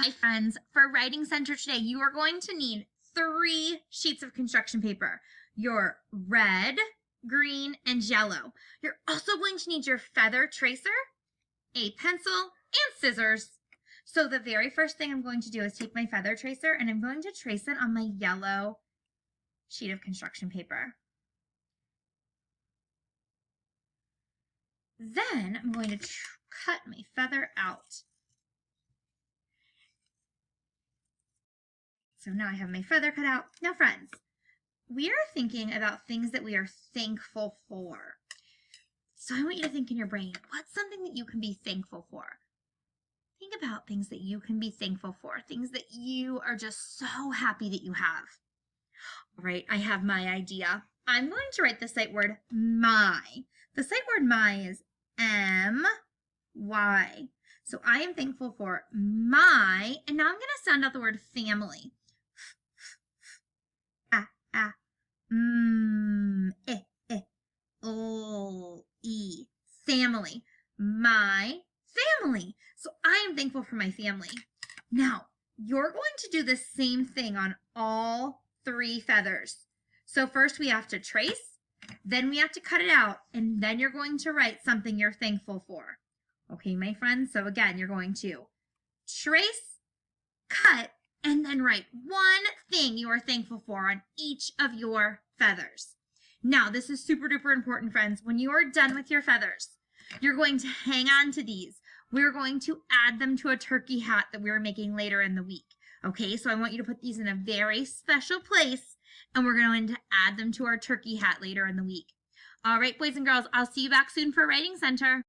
Hi friends, for Writing Center today, you are going to need 3 sheets of construction paper. Your red, green, and yellow. You're also going to need your feather tracer, a pencil, and scissors. So the very first thing I'm going to do is take my feather tracer and I'm going to trace it on my yellow sheet of construction paper. Then I'm going to cut my feather out. So now I have my feather cut out. Now friends, we are thinking about things that we are thankful for. So I want you to think in your brain, what's something that you can be thankful for? Think about things that you can be thankful for, things that you are just so happy that you have. All right, I have my idea. I'm going to write the sight word my. The sight word my is M-Y. So I am thankful for my, and now I'm going to sound out the word family. Family. My family. So I am thankful for my family. Now, you're going to do the same thing on all 3 feathers. So first we have to trace, then we have to cut it out, and then you're going to write something you're thankful for. Okay, my friends? So again, you're going to trace, cut, and then write one thing you are thankful for on each of your feathers. Now, this is super duper important, friends. When you are done with your feathers, you're going to hang on to these. We're going to add them to a turkey hat that we're making later in the week. Okay, so I want you to put these in a very special place, and we're going to add them to our turkey hat later in the week. All right, boys and girls, I'll see you back soon for Writing Center.